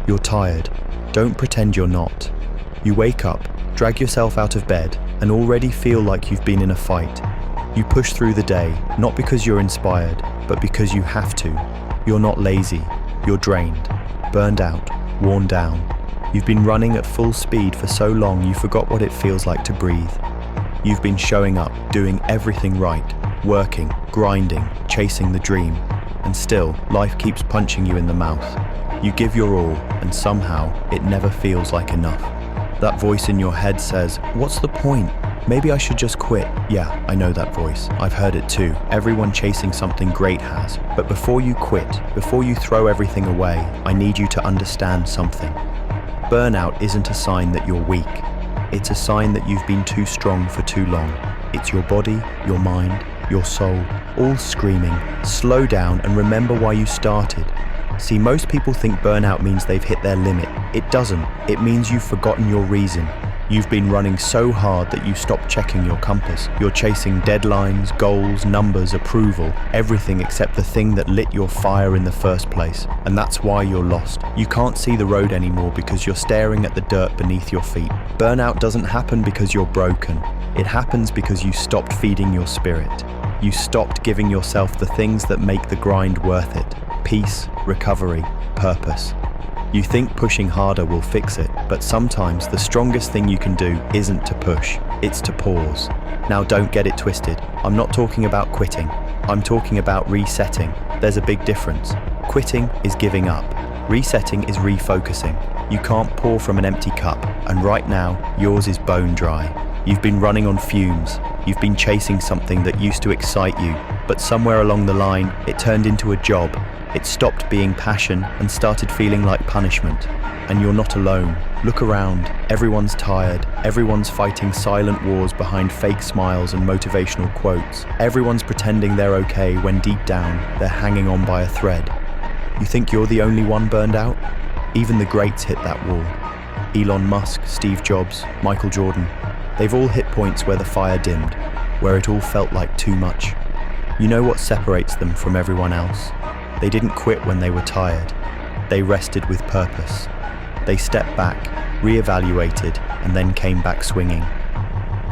You're tired. Don't pretend you're not. You wake up, drag yourself out of bed, and already feel like you've been in a fight. You push through the day, not because you're inspired, but because you have to. You're not lazy. You're drained, burned out, worn down. You've been running at full speed for so long you forgot what it feels like to breathe. You've been showing up, doing everything right, working, grinding, chasing the dream, and still, life keeps punching you in the mouth. You give your all, and somehow, it never feels like enough. That voice in your head says, "What's the point? Maybe I should just quit." Yeah, I know that voice. I've heard it too. Everyone chasing something great has. But before you quit, before you throw everything away, I need you to understand something. Burnout isn't a sign that you're weak. It's a sign that you've been too strong for too long. It's your body, your mind, your soul, all screaming, slow down and remember why you started. See, most people think burnout means they've hit their limit. It doesn't. It means you've forgotten your reason. You've been running so hard that you stopped checking your compass. You're chasing deadlines, goals, numbers, approval, everything except the thing that lit your fire in the first place. And that's why you're lost. You can't see the road anymore because you're staring at the dirt beneath your feet. Burnout doesn't happen because you're broken. It happens because you stopped feeding your spirit. You stopped giving yourself the things that make the grind worth it. Peace, recovery, purpose. You think pushing harder will fix it, but sometimes the strongest thing you can do isn't to push, it's to pause. Now don't get it twisted. I'm not talking about quitting. I'm talking about resetting. There's a big difference. Quitting is giving up. Resetting is refocusing. You can't pour from an empty cup, and right now, yours is bone dry. You've been running on fumes. You've been chasing something that used to excite you, but somewhere along the line, it turned into a job. It stopped being passion and started feeling like punishment. And you're not alone. Look around. Everyone's tired. Everyone's fighting silent wars behind fake smiles and motivational quotes. Everyone's pretending they're okay when deep down, they're hanging on by a thread. You think you're the only one burned out? Even the greats hit that wall. Elon Musk, Steve Jobs, Michael Jordan. They've all hit points where the fire dimmed, where it all felt like too much. You know what separates them from everyone else? They didn't quit when they were tired. They rested with purpose. They stepped back, reevaluated, and then came back swinging.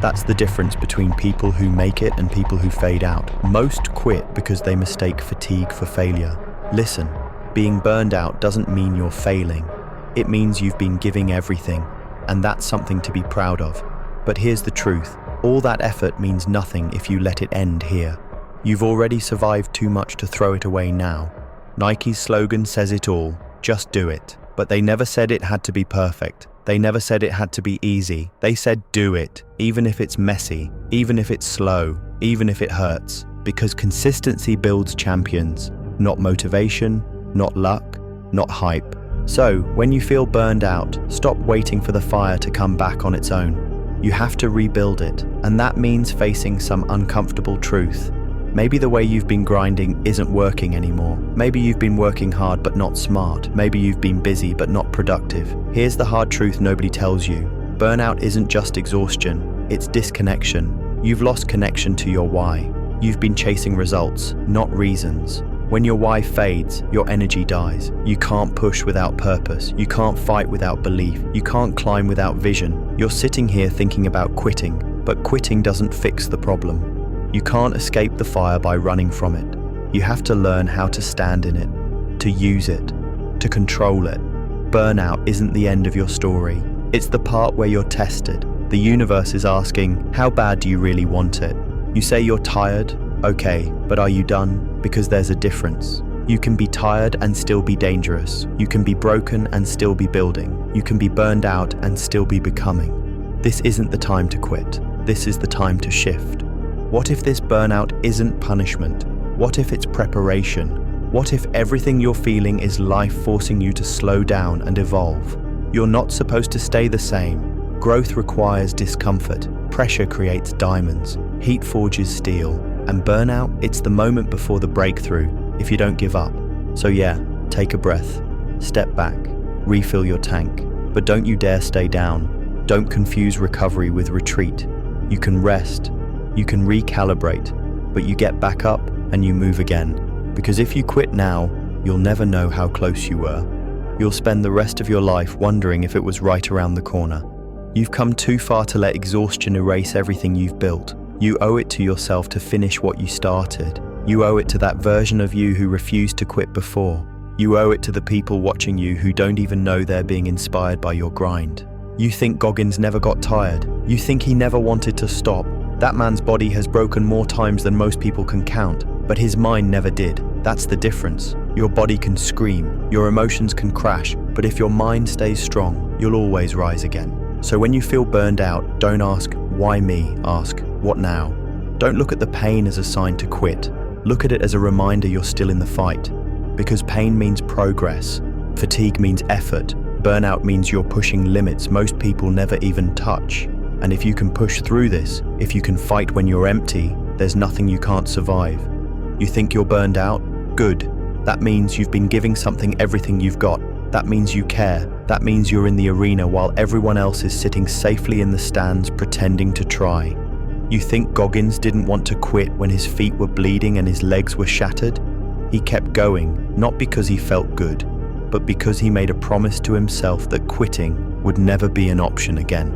That's the difference between people who make it and people who fade out. Most quit because they mistake fatigue for failure. Listen, being burned out doesn't mean you're failing. It means you've been giving everything, and that's something to be proud of. But here's the truth. All that effort means nothing if you let it end here. You've already survived too much to throw it away now. Nike's slogan says it all, just do it. But they never said it had to be perfect. They never said it had to be easy. They said do it, even if it's messy, even if it's slow, even if it hurts. Because consistency builds champions, not motivation, not luck, not hype. So, when you feel burned out, stop waiting for the fire to come back on its own. You have to rebuild it, and that means facing some uncomfortable truth. Maybe the way you've been grinding isn't working anymore. Maybe you've been working hard but not smart. Maybe you've been busy but not productive. Here's the hard truth nobody tells you. Burnout isn't just exhaustion, it's disconnection. You've lost connection to your why. You've been chasing results, not reasons. When your why fades, your energy dies. You can't push without purpose. You can't fight without belief. You can't climb without vision. You're sitting here thinking about quitting, but quitting doesn't fix the problem. You can't escape the fire by running from it. You have to learn how to stand in it, to use it, to control it. Burnout isn't the end of your story. It's the part where you're tested. The universe is asking, how bad do you really want it? You say you're tired, okay, but are you done? Because there's a difference. You can be tired and still be dangerous. You can be broken and still be building. You can be burned out and still be becoming. This isn't the time to quit. This is the time to shift. What if this burnout isn't punishment? What if it's preparation? What if everything you're feeling is life forcing you to slow down and evolve? You're not supposed to stay the same. Growth requires discomfort. Pressure creates diamonds. Heat forges steel. And burnout, it's the moment before the breakthrough, if you don't give up. So yeah, take a breath. Step back. Refill your tank. But don't you dare stay down. Don't confuse recovery with retreat. You can rest. You can recalibrate, but you get back up and you move again. Because if you quit now, you'll never know how close you were. you'll spend the rest of your life wondering if it was right around the corner. You've come too far to let exhaustion erase everything you've built. You owe it to yourself to finish what you started. You owe it to that version of you who refused to quit before. You owe it to the people watching you who don't even know they're being inspired by your grind. You think Goggins never got tired. You think he never wanted to stop. That man's body has broken more times than most people can count, but his mind never did. That's the difference. Your body can scream, your emotions can crash, but if your mind stays strong, you'll always rise again. So when you feel burned out, don't ask, why me? Ask, what now? Don't look at the pain as a sign to quit. Look at it as a reminder you're still in the fight. Because pain means progress. Fatigue means effort. Burnout means you're pushing limits most people never even touch. And if you can push through this, if you can fight when you're empty, there's nothing you can't survive. You think you're burned out? Good. That means you've been giving something everything you've got. That means you care. That means you're in the arena while everyone else is sitting safely in the stands pretending to try. You think Goggins didn't want to quit when his feet were bleeding and his legs were shattered? He kept going, not because he felt good, but because he made a promise to himself that quitting would never be an option again.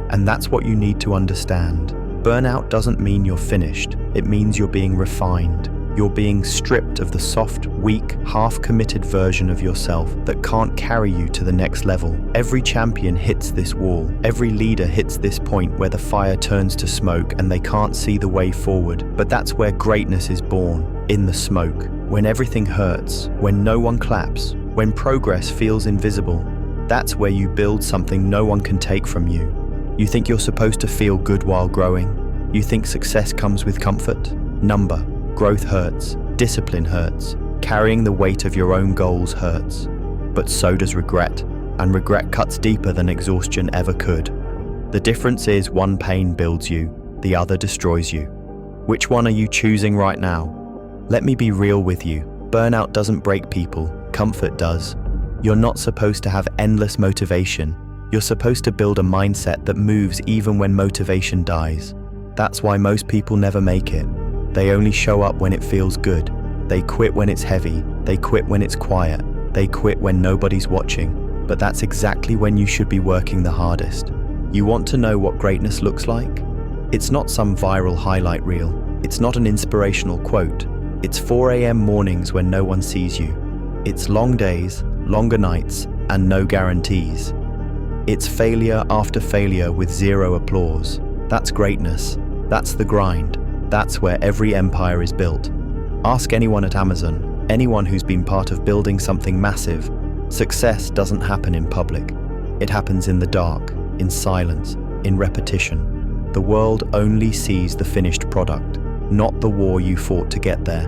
And that's what you need to understand. Burnout doesn't mean you're finished. It means you're being refined. You're being stripped of the soft, weak, half-committed version of yourself that can't carry you to the next level. Every champion hits this wall. Every leader hits this point where the fire turns to smoke and they can't see the way forward. But that's where greatness is born, in the smoke. When everything hurts, when no one claps, when progress feels invisible, that's where you build something no one can take from you. You think you're supposed to feel good while growing? You think success comes with comfort? Number. Growth hurts. Discipline hurts. Carrying the weight of your own goals hurts. But so does regret. And regret cuts deeper than exhaustion ever could. The difference is one pain builds you, the other destroys you. Which one are you choosing right now? Let me be real with you. Burnout doesn't break people. Comfort does. You're not supposed to have endless motivation. You're supposed to build a mindset that moves even when motivation dies. That's why most people never make it. They only show up when it feels good. They quit when it's heavy. They quit when it's quiet. They quit when nobody's watching. But that's exactly when you should be working the hardest. You want to know what greatness looks like? It's not some viral highlight reel. It's not an inspirational quote. It's 4 a.m. mornings when no one sees you. It's long days, longer nights, and no guarantees. It's failure after failure with zero applause. That's greatness. That's the grind. That's where every empire is built. Ask anyone at Amazon, anyone who's been part of building something massive. Success doesn't happen in public. It happens in the dark, in silence, in repetition. The world only sees the finished product, not the war you fought to get there.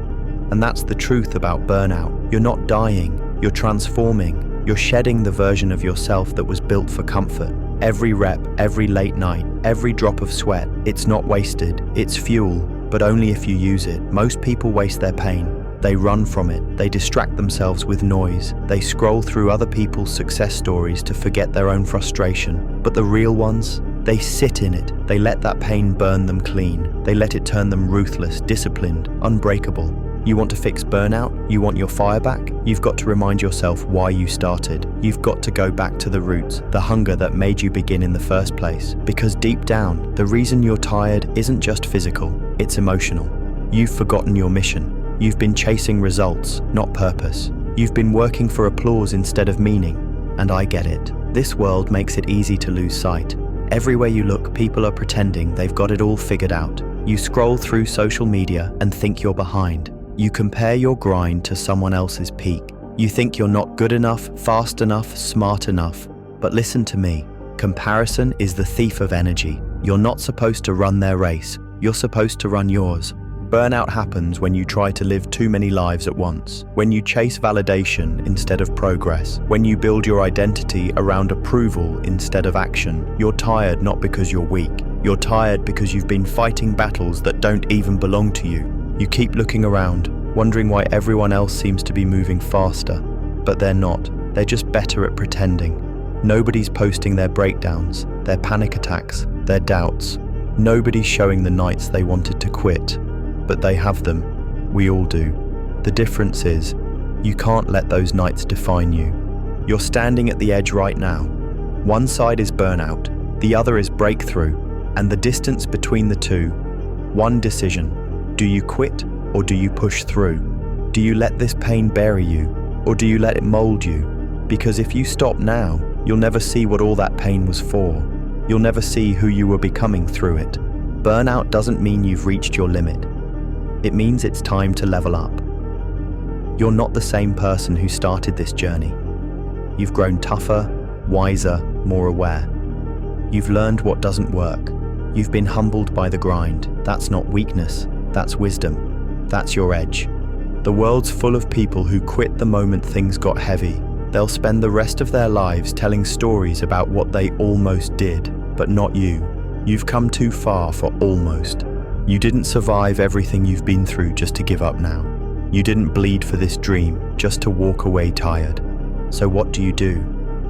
And that's the truth about burnout. You're not dying, you're transforming. You're shedding the version of yourself that was built for comfort. Every rep, every late night, every drop of sweat, it's not wasted, it's fuel, but only if you use it. Most people waste their pain. They run from it, they distract themselves with noise, they scroll through other people's success stories to forget their own frustration. But the real ones, they sit in it, they let that pain burn them clean, they let it turn them ruthless, disciplined, unbreakable. You want to fix burnout? You want your fire back? You've got to remind yourself why you started. You've got to go back to the roots, the hunger that made you begin in the first place. Because deep down, the reason you're tired isn't just physical, it's emotional. You've forgotten your mission. You've been chasing results, not purpose. You've been working for applause instead of meaning. And I get it. This world makes it easy to lose sight. Everywhere you look, people are pretending they've got it all figured out. You scroll through social media and think you're behind. You compare your grind to someone else's peak. You think you're not good enough, fast enough, smart enough. But listen to me. Comparison is the thief of energy. You're not supposed to run their race. You're supposed to run yours. Burnout happens when you try to live too many lives at once. When you chase validation instead of progress. When you build your identity around approval instead of action. You're tired not because you're weak. You're tired because you've been fighting battles that don't even belong to you. You keep looking around, wondering why everyone else seems to be moving faster. But they're not. They're just better at pretending. Nobody's posting their breakdowns, their panic attacks, their doubts. Nobody's showing the nights they wanted to quit. But they have them. We all do. The difference is, you can't let those nights define you. You're standing at the edge right now. One side is burnout, the other is breakthrough, and the distance between the two, one decision. Do you quit or do you push through? Do you let this pain bury you or do you let it mold you? Because if you stop now, you'll never see what all that pain was for. You'll never see who you were becoming through it. Burnout doesn't mean you've reached your limit. It means it's time to level up. You're not the same person who started this journey. You've grown tougher, wiser, more aware. You've learned what doesn't work. You've been humbled by the grind. That's not weakness, that's wisdom. That's your edge. The world's full of people who quit the moment things got heavy. They'll spend the rest of their lives telling stories about what they almost did, but not you. You've come too far for almost. You didn't survive everything you've been through just to give up now. You didn't bleed for this dream just to walk away tired. So what do?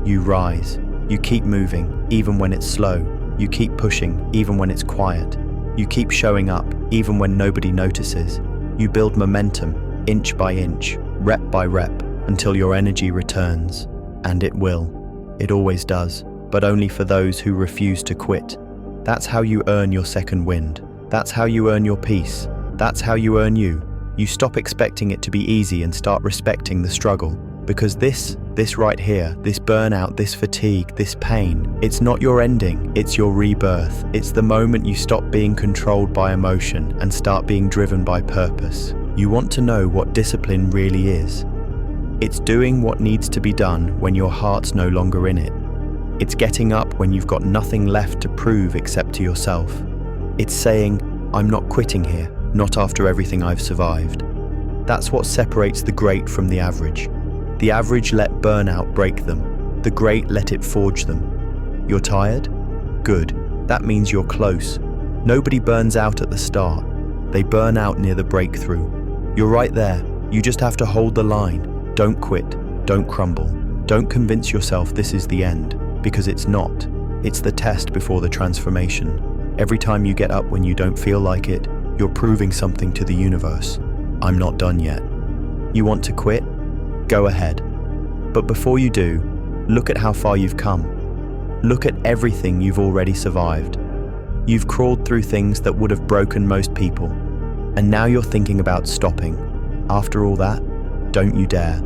You rise. You keep moving, even when it's slow. You keep pushing, even when it's quiet. You keep showing up, even when nobody notices. You build momentum, inch by inch, rep by rep, until your energy returns. And it will. It always does, but only for those who refuse to quit. That's how you earn your second wind. That's how you earn your peace. That's how you earn you. You stop expecting it to be easy and start respecting the struggle. Because this right here, this burnout, this fatigue, this pain, it's not your ending, it's your rebirth. It's the moment you stop being controlled by emotion and start being driven by purpose. You want to know what discipline really is. It's doing what needs to be done when your heart's no longer in it. It's getting up when you've got nothing left to prove except to yourself. It's saying, I'm not quitting here, not after everything I've survived. That's what separates the great from the average. The average let burnout break them. The great let it forge them. You're tired? Good. That means you're close. Nobody burns out at the start. They burn out near the breakthrough. You're right there. You just have to hold the line. Don't quit. Don't crumble. Don't convince yourself this is the end, because it's not. It's the test before the transformation. Every time you get up when you don't feel like it, you're proving something to the universe. I'm not done yet. You want to quit? Go ahead. But before you do, look at how far you've come. Look at everything you've already survived. You've crawled through things that would have broken most people. And now you're thinking about stopping. After all that, don't you dare.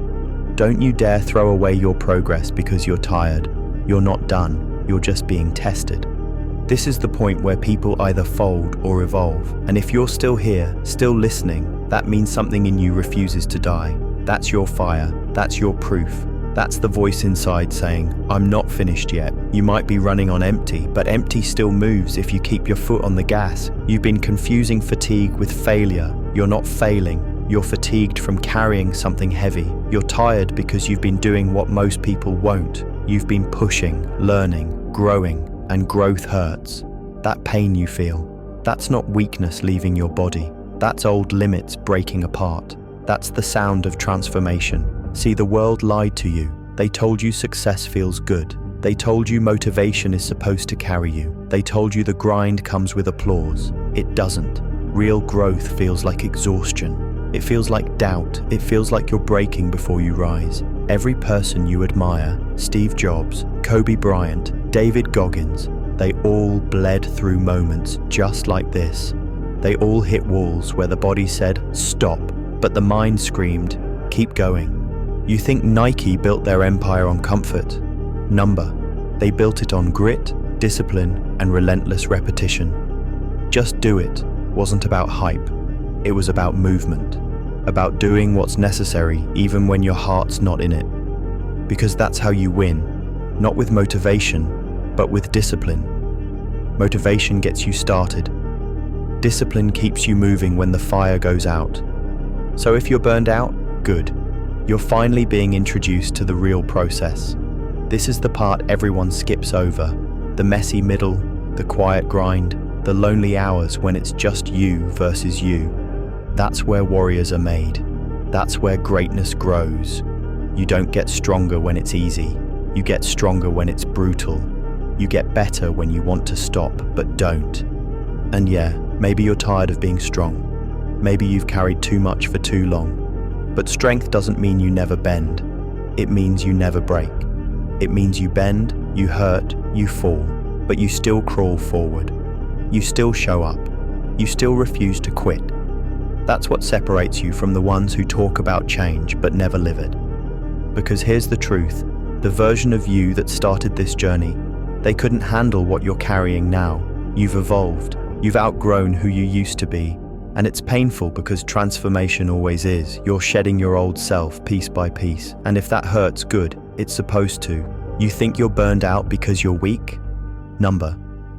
Don't you dare throw away your progress because you're tired. You're not done. You're just being tested. This is the point where people either fold or evolve. And if you're still here, still listening, that means something in you refuses to die. That's your fire. That's your proof. That's the voice inside saying, I'm not finished yet. You might be running on empty, but empty still moves if you keep your foot on the gas. You've been confusing fatigue with failure. You're not failing. You're fatigued from carrying something heavy. You're tired because you've been doing what most people won't. You've been pushing, learning, growing, and growth hurts. That pain you feel, that's not weakness leaving your body. That's old limits breaking apart. That's the sound of transformation. See, the world lied to you. They told you success feels good. They told you motivation is supposed to carry you. They told you the grind comes with applause. It doesn't. Real growth feels like exhaustion. It feels like doubt. It feels like you're breaking before you rise. Every person you admire, Steve Jobs, Kobe Bryant, David Goggins, they all bled through moments just like this. They all hit walls where the body said, stop, but the mind screamed, keep going. You think Nike built their empire on comfort? Number. They built it on grit, discipline, and relentless repetition. Just do it wasn't about hype. It was about movement. About doing what's necessary even when your heart's not in it. Because that's how you win. Not with motivation, but with discipline. Motivation gets you started. Discipline keeps you moving when the fire goes out. So if you're burned out, good. You're finally being introduced to the real process. This is the part everyone skips over. The messy middle, the quiet grind, the lonely hours when it's just you versus you. That's where warriors are made. That's where greatness grows. You don't get stronger when it's easy. You get stronger when it's brutal. You get better when you want to stop, but don't. And yeah, maybe you're tired of being strong. Maybe you've carried too much for too long. But strength doesn't mean you never bend. it means you never break. It means you bend, you hurt, you fall, but you still crawl forward. You still show up. You still refuse to quit. That's what separates you from the ones who talk about change but never live it. Because here's the truth, the version of you that started this journey, they couldn't handle what you're carrying now. You've evolved. You've outgrown who you used to be. And it's painful because transformation always is. You're shedding your old self piece by piece. And if that hurts, good. It's supposed to. You think you're burned out because you're weak?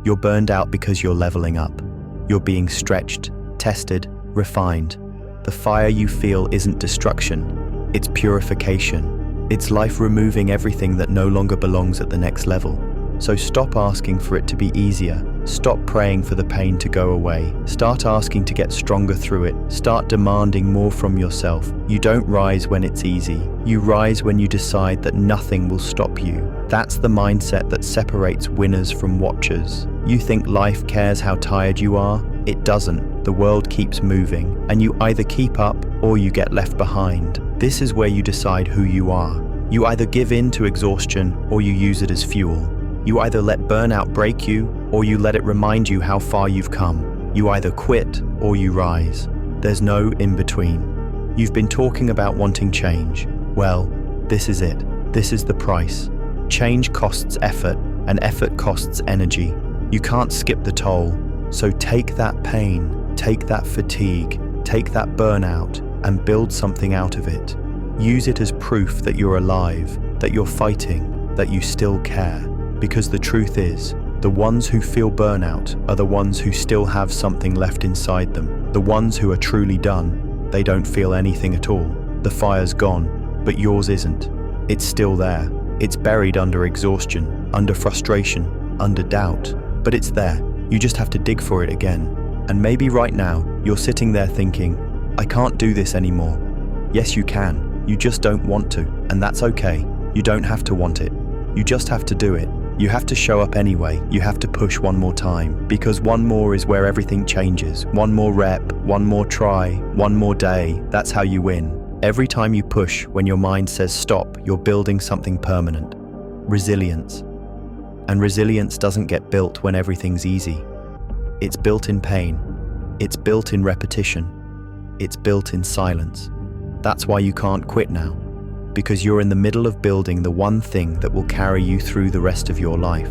You're burned out because you're leveling up. You're being stretched, tested, refined. The fire you feel isn't destruction. It's purification. It's life removing everything that no longer belongs at the next level. So stop asking for it to be easier. Stop praying for the pain to go away. Start asking to get stronger through it. Start demanding more from yourself. You don't rise when it's easy. You rise when you decide that nothing will stop you. That's the mindset that separates winners from watchers. You think life cares how tired you are? It doesn't. The world keeps moving, and you either keep up or you get left behind. This is where you decide who you are. You either give in to exhaustion or you use it as fuel. You either let burnout break you, or you let it remind you how far you've come. You either quit, or you rise. There's no in-between. You've been talking about wanting change. Well, this is it. This is the price. Change costs effort, and effort costs energy. You can't skip the toll. So take that pain, take that fatigue, take that burnout, and build something out of it. Use it as proof that you're alive, that you're fighting, that you still care. Because the truth is, the ones who feel burnout are the ones who still have something left inside them. The ones who are truly done, they don't feel anything at all. The fire's gone, but yours isn't. It's still there. It's buried under exhaustion, under frustration, under doubt. But it's there. You just have to dig for it again. And maybe right now, you're sitting there thinking, I can't do this anymore. Yes, you can. You just don't want to. And that's okay. You don't have to want it. You just have to do it. You have to show up anyway. You have to push one more time, because one more is where everything changes. One more rep, one more try, one more day. That's how you win. Every time you push, when your mind says stop, you're building something permanent. Resilience. And resilience doesn't get built when everything's easy. It's built in pain. It's built in repetition. It's built in silence. That's why you can't quit now. Because you're in the middle of building the one thing that will carry you through the rest of your life.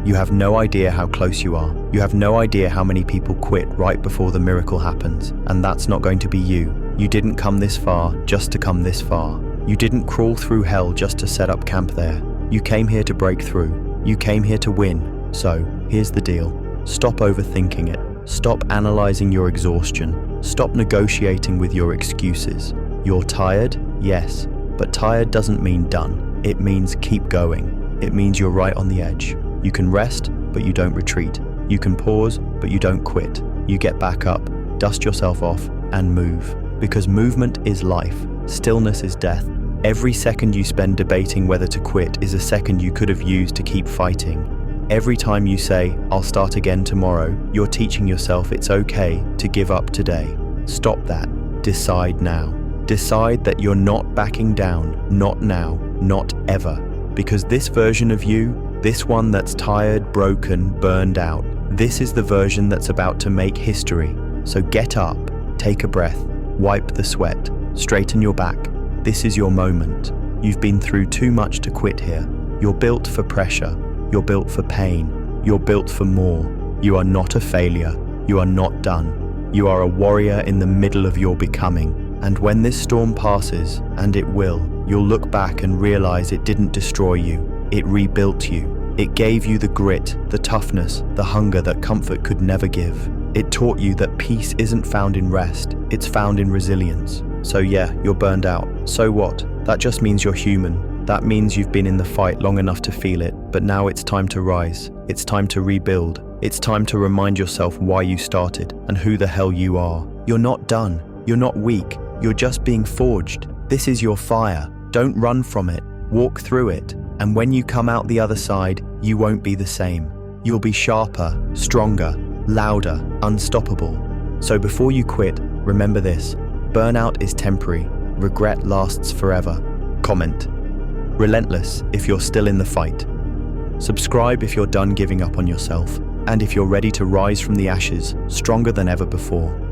You have no idea how close you are. You have no idea how many people quit right before the miracle happens. And that's not going to be you. You didn't come this far just to come this far. You didn't crawl through hell just to set up camp there. You came here to break through. You came here to win. So, here's the deal. Stop overthinking it. Stop analyzing your exhaustion. Stop negotiating with your excuses. You're tired? Yes. But tired doesn't mean done. It means keep going. It means you're right on the edge. You can rest, but you don't retreat. You can pause, but you don't quit. You get back up, dust yourself off, and move. Because movement is life. Stillness is death. Every second you spend debating whether to quit is a second you could have used to keep fighting. Every time you say, I'll start again tomorrow, you're teaching yourself it's okay to give up today. Stop that. Decide now. Decide that you're not backing down, not now, not ever. Because this version of you, this one that's tired, broken, burned out, this is the version that's about to make history. So get up, take a breath, wipe the sweat, straighten your back. This is your moment. You've been through too much to quit here. You're built for pressure. You're built for pain. You're built for more. You are not a failure. You are not done. You are a warrior in the middle of your becoming. And when this storm passes, and it will, you'll look back and realize it didn't destroy you. It rebuilt you. It gave you the grit, the toughness, the hunger that comfort could never give. It taught you that peace isn't found in rest, it's found in resilience. So yeah, you're burned out. So what? That just means you're human. That means you've been in the fight long enough to feel it, but now it's time to rise. It's time to rebuild. It's time to remind yourself why you started and who the hell you are. You're not done. You're not weak. You're just being forged. This is your fire. Don't run from it. Walk through it. And when you come out the other side, you won't be the same. You'll be sharper, stronger, louder, unstoppable. So before you quit, remember this. Burnout is temporary. Regret lasts forever. Comment. Relentless if you're still in the fight. Subscribe if you're done giving up on yourself, and if you're ready to rise from the ashes, stronger than ever before.